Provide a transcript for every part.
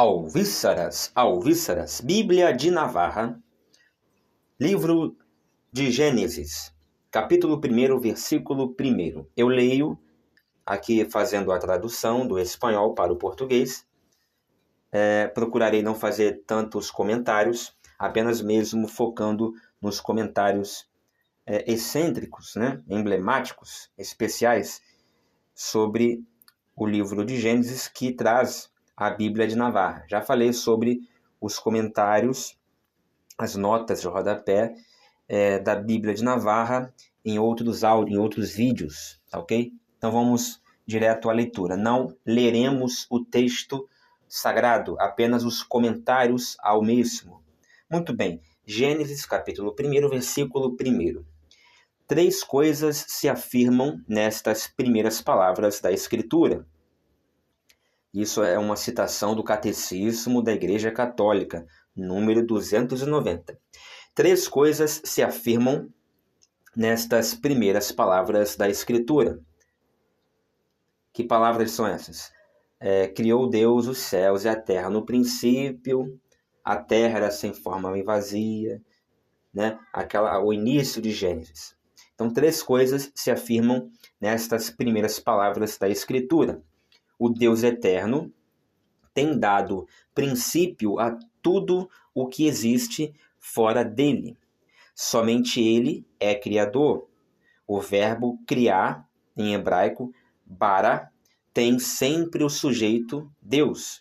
Alvíceras, Alvíceras, Bíblia de Navarra, livro de Gênesis, capítulo 1, versículo 1. Eu leio aqui fazendo a tradução do espanhol para o português. Procurarei não fazer tantos comentários, apenas mesmo focando nos comentários excêntricos, emblemáticos, especiais, sobre o livro de Gênesis que traz a Bíblia de Navarra. Já falei sobre os comentários, as notas de rodapé da Bíblia de Navarra em outros áudios, em outros vídeos, ok? Então vamos direto à leitura. Não leremos o texto sagrado, apenas os comentários ao mesmo. Muito bem, Gênesis capítulo 1, versículo 1. 3 coisas se afirmam nestas primeiras palavras da Escritura. Isso é uma citação do Catecismo da Igreja Católica, número 290. 3 coisas se afirmam nestas primeiras palavras da Escritura. Que palavras são essas? Criou Deus os céus e a terra. No princípio, a terra era sem forma e vazia, o início de Gênesis. Então, 3 coisas se afirmam nestas primeiras palavras da Escritura. O Deus eterno tem dado princípio a tudo o que existe fora dele. Somente ele é criador. O verbo criar, em hebraico, bara, tem sempre o sujeito Deus.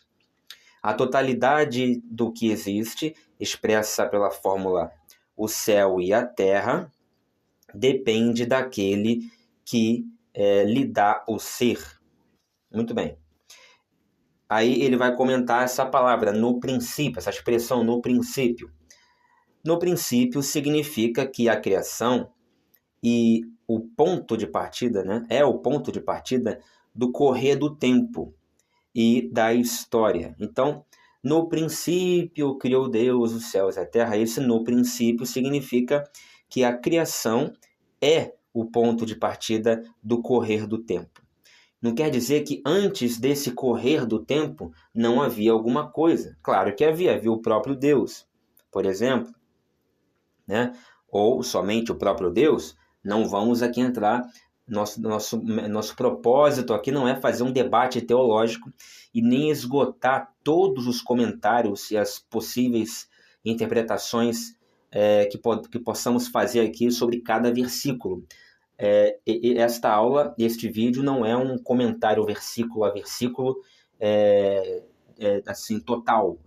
A totalidade do que existe, expressa pela fórmula o céu e a terra, depende daquele que lhe dá o ser. Muito bem. Aí ele vai comentar essa palavra, no princípio, essa expressão no princípio. No princípio significa que a criação e o ponto de partida, é o ponto de partida do correr do tempo e da história. Então, no princípio criou Deus os céus e a terra. Esse no princípio significa que a criação é o ponto de partida do correr do tempo. Não quer dizer que antes desse correr do tempo não havia alguma coisa. Claro que havia o próprio Deus, por exemplo, ou somente o próprio Deus. Não vamos aqui entrar, nosso propósito aqui não é fazer um debate teológico e nem esgotar todos os comentários e as possíveis interpretações que possamos fazer aqui sobre cada versículo. Esta aula, este vídeo, não é um comentário versículo a versículo assim, total,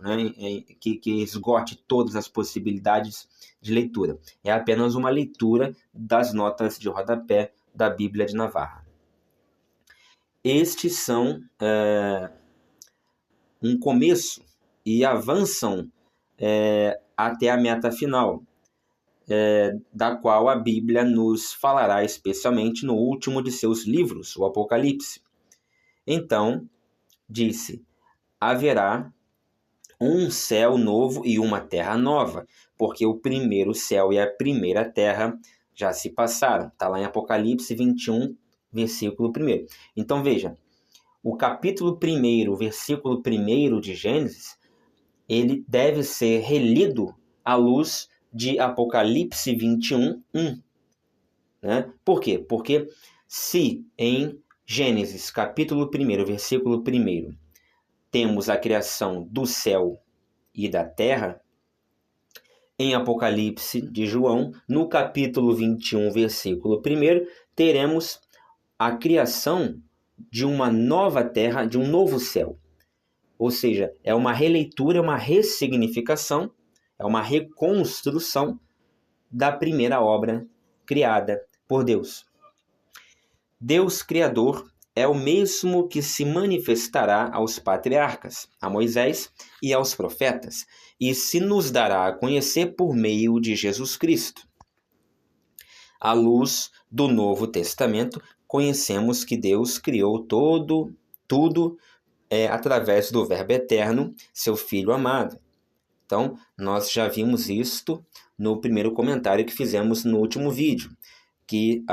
que esgote todas as possibilidades de leitura. É apenas uma leitura das notas de rodapé da Bíblia de Navarra. Estes são um começo e avançam até a meta final, da qual a Bíblia nos falará especialmente no último de seus livros, o Apocalipse. Então, disse: haverá um céu novo e uma terra nova, porque o primeiro céu e a primeira terra já se passaram. Está lá em Apocalipse 21, versículo 1. Então, veja, o capítulo 1, versículo 1 de Gênesis, ele deve ser relido à luz de Apocalipse 21, 1. Por quê? Porque se em Gênesis, capítulo 1, versículo 1, temos a criação do céu e da terra, em Apocalipse de João, no capítulo 21, versículo 1, teremos a criação de uma nova terra, de um novo céu. Ou seja, é uma releitura, uma ressignificação, é uma reconstrução da primeira obra criada por Deus. Deus Criador é o mesmo que se manifestará aos patriarcas, a Moisés e aos profetas, e se nos dará a conhecer por meio de Jesus Cristo. À luz do Novo Testamento, conhecemos que Deus criou tudo através do Verbo eterno, seu Filho amado. Então, nós já vimos isto no primeiro comentário que fizemos no último vídeo, que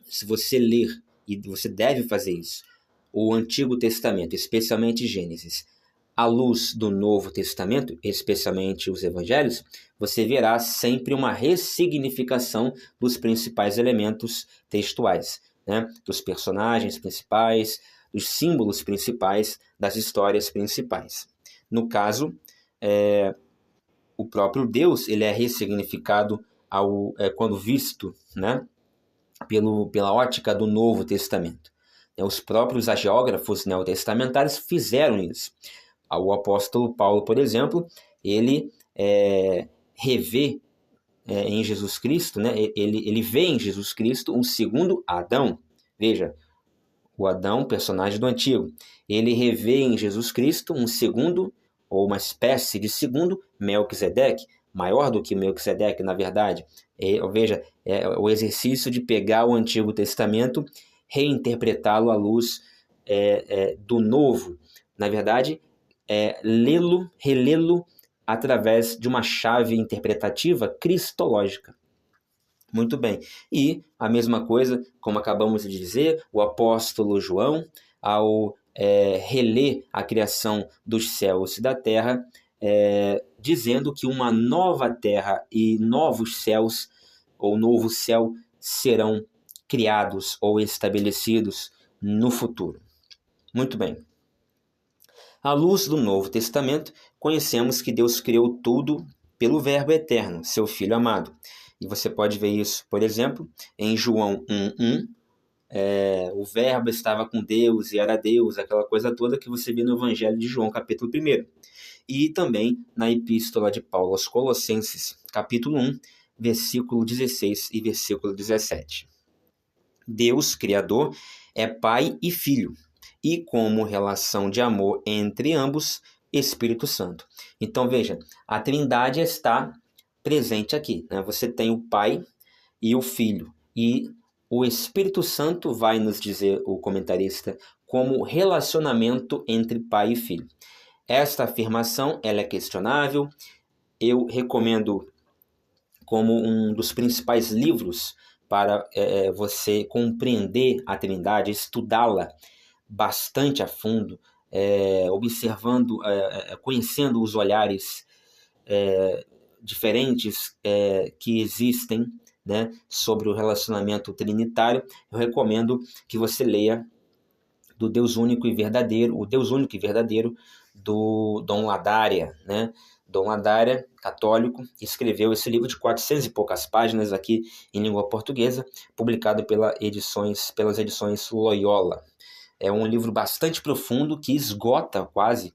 se você ler, e você deve fazer isso, o Antigo Testamento, especialmente Gênesis, à luz do Novo Testamento, especialmente os evangelhos, você verá sempre uma ressignificação dos principais elementos textuais, né? Dos personagens principais, dos símbolos principais, das histórias principais. No caso, o próprio Deus ele é ressignificado quando visto, né? Pela ótica do Novo Testamento. Os próprios agiógrafos neotestamentários fizeram isso. O apóstolo Paulo, por exemplo, ele revê em Jesus Cristo, né? Ele vê em Jesus Cristo um segundo Adão. Veja, o Adão, personagem do Antigo. Ele revê em Jesus Cristo um segundo, ou uma espécie de segundo Melquisedeque, maior do que Melquisedeque, na verdade. Veja, o exercício de pegar o Antigo Testamento, reinterpretá-lo à luz do Novo. Na verdade, relê-lo através de uma chave interpretativa cristológica. Muito bem. E a mesma coisa, como acabamos de dizer, o apóstolo João, ao reler a criação dos céus e da terra, dizendo que uma nova terra e novos céus, ou novo céu, serão criados ou estabelecidos no futuro. Muito bem. À luz do Novo Testamento, conhecemos que Deus criou tudo pelo Verbo eterno, seu Filho amado. E você pode ver isso, por exemplo, em João 1:1. O Verbo estava com Deus e era Deus, aquela coisa toda que você vê no Evangelho de João, capítulo 1. E também na Epístola de Paulo aos Colossenses, capítulo 1, versículo 16 e versículo 17. Deus, Criador, é Pai e Filho, e como relação de amor entre ambos, Espírito Santo. Então, veja, a Trindade está presente aqui, né? Você tem o Pai e o Filho, e o Espírito Santo vai nos dizer, o comentarista, como relacionamento entre pai e filho. Esta afirmação ela é questionável. Eu recomendo como um dos principais livros para você compreender a Trindade, estudá-la bastante a fundo, observando, conhecendo os olhares diferentes que existem, né, sobre o relacionamento trinitário. Eu recomendo que você leia do Deus Único e Verdadeiro, o Deus Único e Verdadeiro, do Dom Ladária, né? Dom Ladária, católico, escreveu esse livro de 400 e poucas páginas aqui em língua portuguesa, publicado pelas edições Loyola. É um livro bastante profundo que esgota quase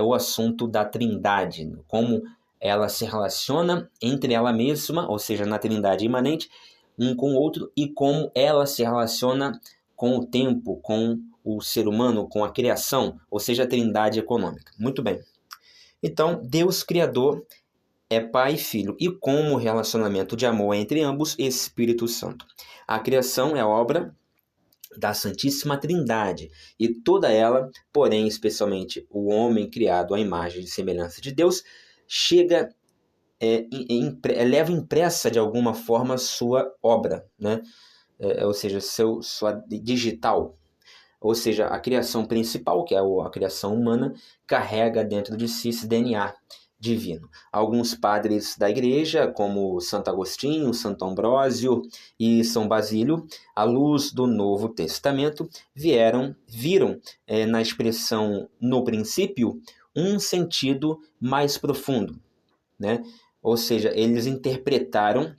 o assunto da Trindade, como ela se relaciona entre ela mesma, ou seja, na Trindade imanente, um com o outro, e como ela se relaciona com o tempo, com o ser humano, com a criação, ou seja, a Trindade econômica. Muito bem. Então, Deus Criador é Pai e Filho, e como relacionamento de amor entre ambos, Espírito Santo. A criação é obra da Santíssima Trindade, e toda ela, porém, especialmente o homem criado à imagem e semelhança de Deus, chega, leva impressa de alguma forma sua obra, né? Ou seja, sua digital. Ou seja, a criação principal, que é a criação humana, carrega dentro de si esse DNA divino. Alguns padres da igreja, como Santo Agostinho, Santo Ambrósio e São Basílio, à luz do Novo Testamento, viram na expressão no princípio um sentido mais profundo, né? Ou seja, eles interpretaram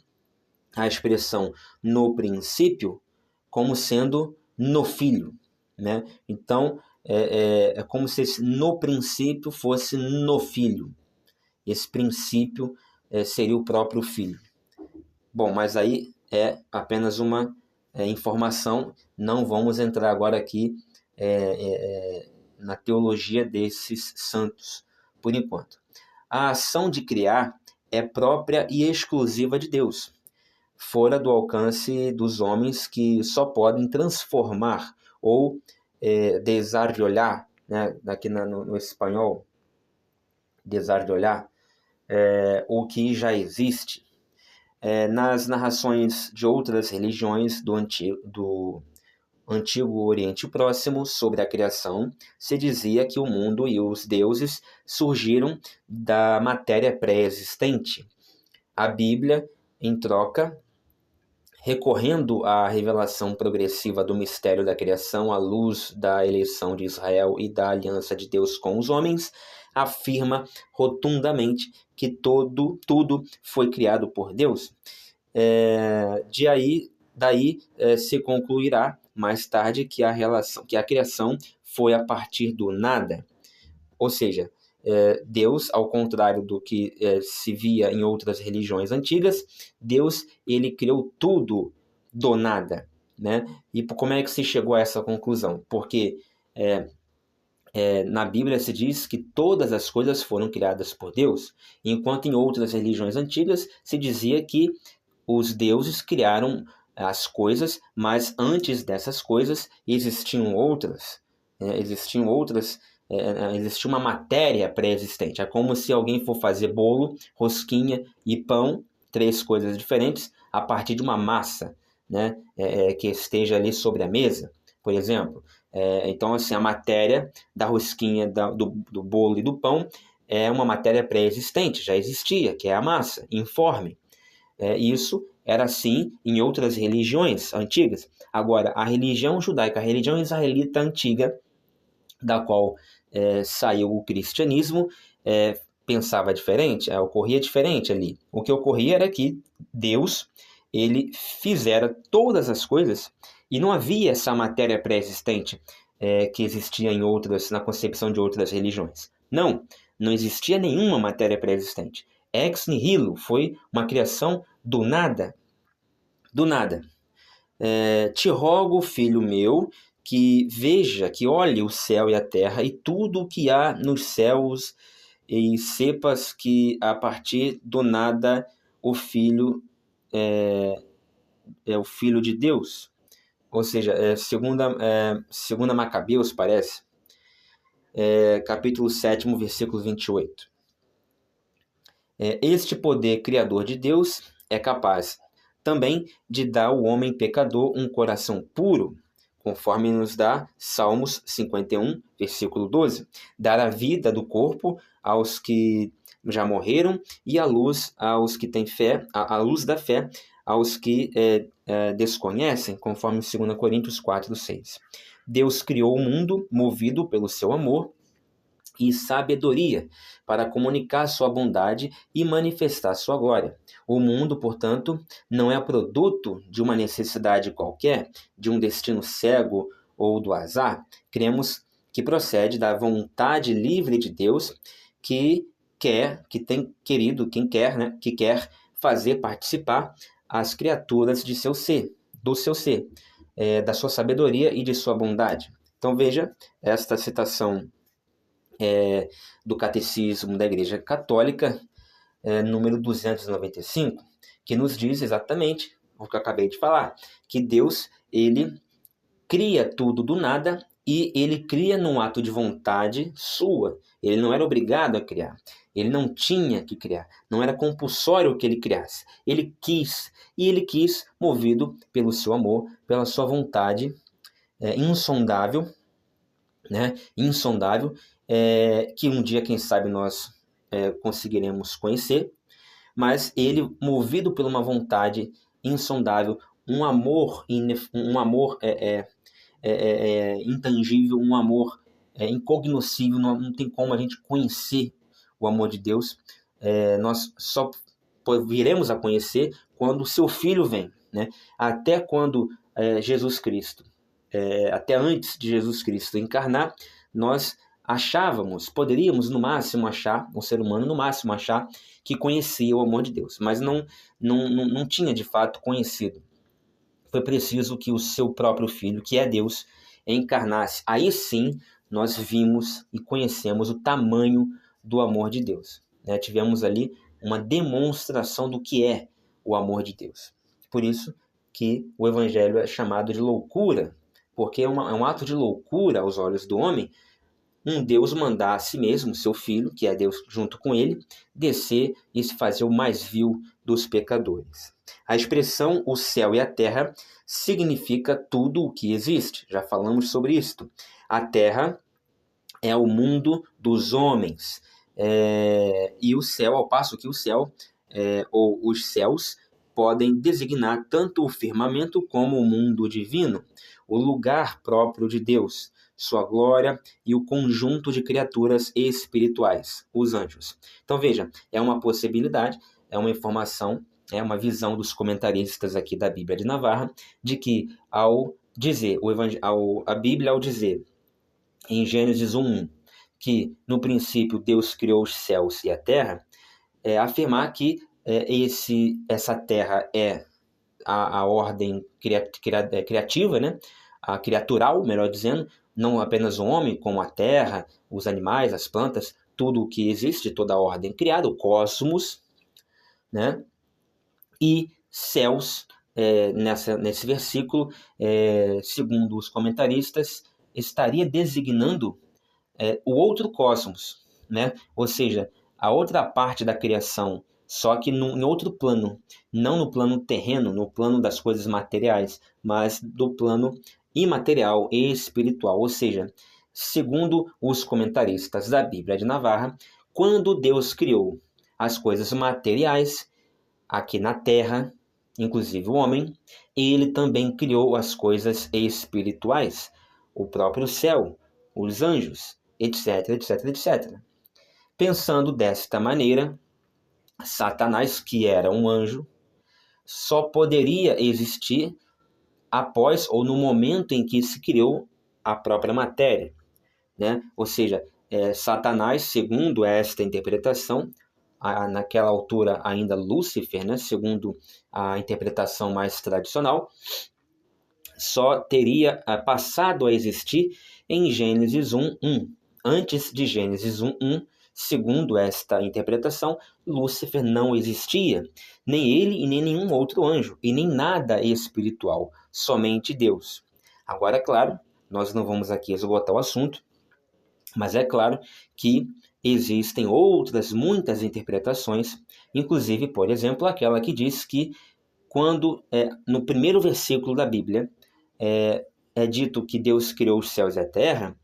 a expressão no princípio como sendo no Filho, né? Então, é como se esse no princípio fosse no Filho. Esse princípio seria o próprio Filho. Bom, mas aí é apenas uma informação. Não vamos entrar agora aqui na teologia desses santos, por enquanto. A ação de criar é própria e exclusiva de Deus, fora do alcance dos homens, que só podem transformar ou desar de olhar, né? Aqui no espanhol, desar de olhar, o que já existe. Nas narrações de outras religiões do Antigo Oriente Próximo, sobre a criação, se dizia que o mundo e os deuses surgiram da matéria pré-existente. A Bíblia, em troca, recorrendo à revelação progressiva do mistério da criação à luz da eleição de Israel e da aliança de Deus com os homens, afirma rotundamente que tudo foi criado por Deus. Daí se concluirá mais tarde que a criação foi a partir do nada. Ou seja, Deus, ao contrário do que se via em outras religiões antigas, Deus ele criou tudo do nada, né? E como é que se chegou a essa conclusão? Porque na Bíblia se diz que todas as coisas foram criadas por Deus, enquanto em outras religiões antigas se dizia que os deuses criaram as coisas, mas antes dessas coisas existiam outras, existia uma matéria pré-existente. É como se alguém for fazer bolo, rosquinha e pão, 3 coisas diferentes, a partir de uma massa, né, que esteja ali sobre a mesa, por exemplo. Então, assim, a matéria da rosquinha, do bolo e do pão é uma matéria pré-existente, já existia, que é a massa, informe. Isso era assim em outras religiões antigas. Agora, a religião judaica, a religião israelita antiga, da qual saiu o cristianismo, pensava diferente, ocorria diferente ali. O que ocorria era que Deus ele fizera todas as coisas e não havia essa matéria pré-existente que existia na concepção de outras religiões. Não existia nenhuma matéria pré-existente. Ex nihilo foi uma criação do nada. Do nada. Te rogo, filho meu, que veja, que olhe o céu e a terra e tudo o que há nos céus, e sepas que a partir do nada o Filho é o Filho de Deus. Ou seja, segunda Macabeus, parece, capítulo 7, versículo 28. Este poder criador de Deus é capaz também de dar ao homem pecador um coração puro, conforme nos dá Salmos 51, versículo 12. Dar a vida do corpo aos que já morreram e a luz aos que têm fé, a luz da fé aos que desconhecem, conforme 2 Coríntios 4, 6. Deus criou o mundo movido pelo seu amor e sabedoria para comunicar sua bondade e manifestar sua glória. O mundo, portanto, não é produto de uma necessidade qualquer, de um destino cego ou do azar. Cremos que procede da vontade livre de Deus que quer fazer participar as criaturas de seu ser, do seu ser, da sua sabedoria e de sua bondade. Então veja esta citação do Catecismo da Igreja Católica, número 295, que nos diz exatamente o que eu acabei de falar, que Deus ele cria tudo do nada e ele cria num ato de vontade sua. Ele não era obrigado a criar, ele não tinha que criar, não era compulsório que ele criasse. Ele quis, e ele quis movido pelo seu amor, pela sua vontade insondável, né? Insondável, que um dia, quem sabe, nós conseguiremos conhecer, mas ele, movido por uma vontade insondável, um amor intangível, um amor incognoscível, não tem como a gente conhecer o amor de Deus, nós só viremos a conhecer quando o seu Filho vem, né? Até quando Jesus Cristo, até antes de Jesus Cristo encarnar, nós poderíamos no máximo achar, um ser humano no máximo achar que conhecia o amor de Deus, mas não tinha de fato conhecido. Foi preciso que o seu próprio Filho, que é Deus, encarnasse. Aí sim nós vimos e conhecemos o tamanho do amor de Deus, né? Tivemos ali uma demonstração do que é o amor de Deus. Por isso que o Evangelho é chamado de loucura, porque é um ato de loucura aos olhos do homem um Deus mandar a si mesmo, seu filho, que é Deus junto com ele, descer e se fazer o mais vil dos pecadores. A expressão o céu e a terra significa tudo o que existe. Já falamos sobre isto. A terra é o mundo dos homens. E o céu, ao passo que o céu, ou os céus, podem designar tanto o firmamento como o mundo divino, o lugar próprio de Deus, sua glória e o conjunto de criaturas espirituais, os anjos. Então veja, é uma possibilidade, é uma informação, é uma visão dos comentaristas aqui da Bíblia de Navarra, de que ao dizer, a Bíblia ao dizer em Gênesis 1:1, que no princípio Deus criou os céus e a terra, afirmar que essa terra é a ordem criativa, né? A criatural, melhor dizendo, não apenas o homem, como a terra, os animais, as plantas, tudo o que existe, toda a ordem criada, o cosmos, né? E céus, nesse versículo, segundo os comentaristas, estaria designando o outro cosmos, né? Ou seja, a outra parte da criação, só que em outro plano, não no plano terreno, no plano das coisas materiais, mas do plano imaterial e espiritual. Ou seja, segundo os comentaristas da Bíblia de Navarra, quando Deus criou as coisas materiais aqui na terra, inclusive o homem, ele também criou as coisas espirituais, o próprio céu, os anjos, etc, etc, etc. Pensando desta maneira, Satanás, que era um anjo, só poderia existir após ou no momento em que se criou a própria matéria, né? Ou seja, Satanás, segundo esta interpretação, naquela altura ainda Lúcifer, né? Segundo a interpretação mais tradicional, só teria passado a existir em Gênesis 1:1. Antes de Gênesis 1:1, segundo esta interpretação, Lúcifer não existia, nem ele e nem nenhum outro anjo, e nem nada espiritual, somente Deus. Agora, é claro, nós não vamos aqui esgotar o assunto, mas é claro que existem outras muitas interpretações, inclusive, por exemplo, aquela que diz que quando, no primeiro versículo da Bíblia, é dito que Deus criou os céus e a terra,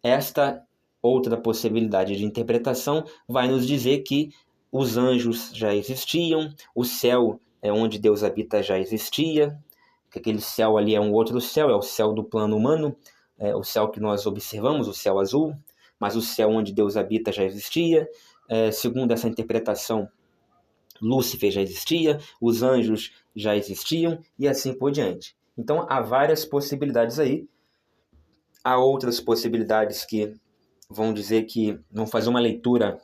esta outra possibilidade de interpretação vai nos dizer que os anjos já existiam, o céu onde Deus habita já existia, que aquele céu ali é um outro céu, é o céu do plano humano, o céu que nós observamos, o céu azul, mas o céu onde Deus habita já existia. Segundo essa interpretação, Lúcifer já existia, os anjos já existiam e assim por diante. Então há várias possibilidades aí. Há outras possibilidades que vão dizer que vão fazer uma leitura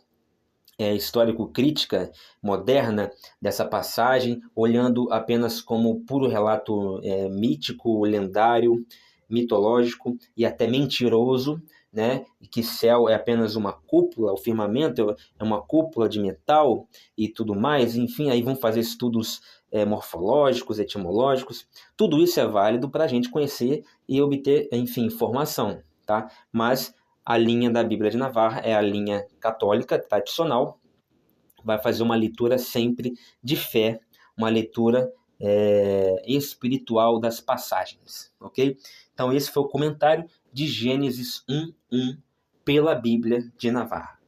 histórico-crítica moderna dessa passagem, olhando apenas como puro relato mítico, lendário, mitológico e até mentiroso, né? E que céu é apenas uma cúpula, o firmamento é uma cúpula de metal e tudo mais. Enfim, aí vão fazer estudos morfológicos, etimológicos. Tudo isso é válido para a gente conhecer e obter, enfim, informação, tá? Mas a linha da Bíblia de Navarra é a linha católica tradicional, vai fazer uma leitura sempre de fé, uma leitura espiritual das passagens, ok? Então esse foi o comentário de Gênesis 1:1 pela Bíblia de Navarra.